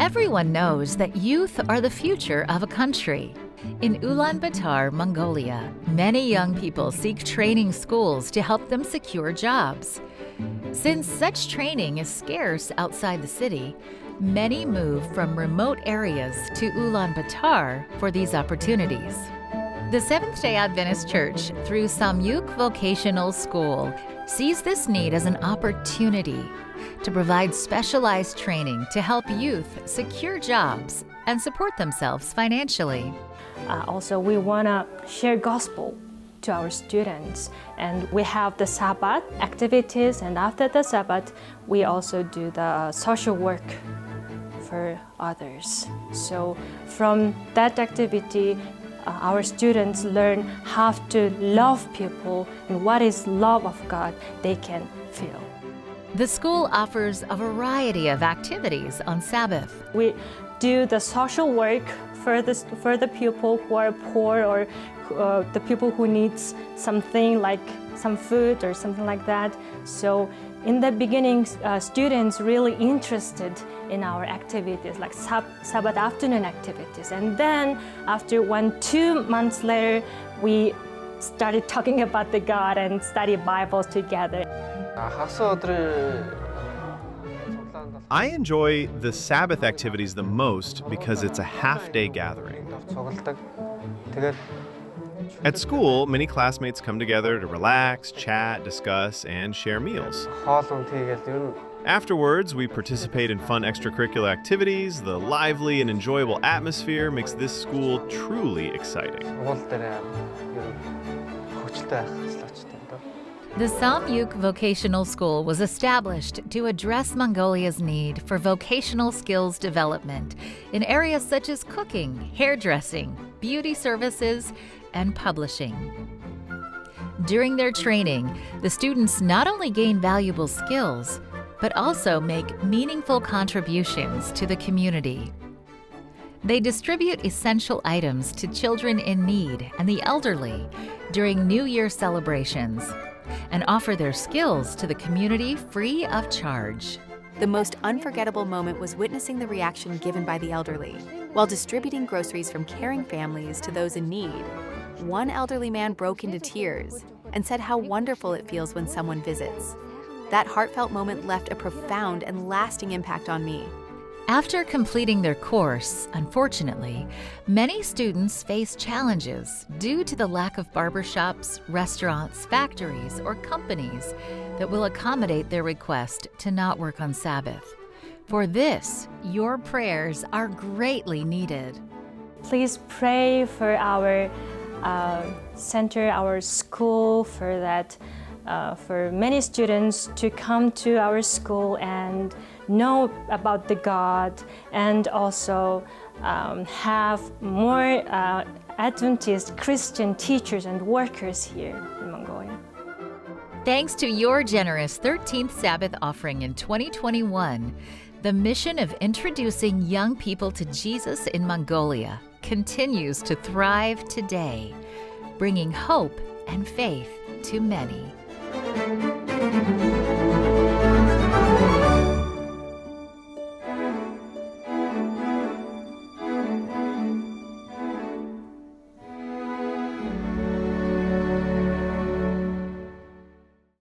Everyone knows that youth are the future of a country. In Ulaanbaatar, Mongolia, many young people seek training schools to help them secure jobs. Since such training is scarce outside the city, many move from remote areas to Ulaanbaatar for these opportunities. The Seventh-day Adventist Church, through Samyuk Vocational School, sees this need as an opportunity to provide specialized training to help youth secure jobs and support themselves financially. Also, we want to share gospel to our students, and we have the Sabbath activities, and after the Sabbath, we also do the social work for others. So from that activity, our students learn how to love people and what is love of God they can feel. The school offers a variety of activities on Sabbath. We do the social work for the people who are poor, or the people who needs something like some food or something like that. So in the beginning, students really interested in our activities, like Sabbath afternoon activities. And then after 1-2 months later, we started talking about the God and study Bibles together. I enjoy the Sabbath activities the most because it's a half-day gathering. At school, many classmates come together to relax, chat, discuss, and share meals. Afterwards, we participate in fun extracurricular activities. The lively and enjoyable atmosphere makes this school truly exciting. The Samyuk Vocational School was established to address Mongolia's need for vocational skills development in areas such as cooking, hairdressing, beauty services, and publishing. During their training, the students not only gain valuable skills, but also make meaningful contributions to the community. They distribute essential items to children in need and the elderly during New Year celebrations, and offer their skills to the community free of charge. The most unforgettable moment was witnessing the reaction given by the elderly. While distributing groceries from caring families to those in need, one elderly man broke into tears and said how wonderful it feels when someone visits. That heartfelt moment left a profound and lasting impact on me. After completing their course, unfortunately, many students face challenges due to the lack of barbershops, restaurants, factories, or companies that will accommodate their request to not work on Sabbath. For this, your prayers are greatly needed. Please pray for our center, our school, for that, for many students to come to our school and know about the God, and also have more Adventist Christian teachers and workers here in Mongolia. Thanks to your generous 13th Sabbath offering in 2021, the mission of introducing young people to Jesus in Mongolia continues to thrive today, bringing hope and faith to many.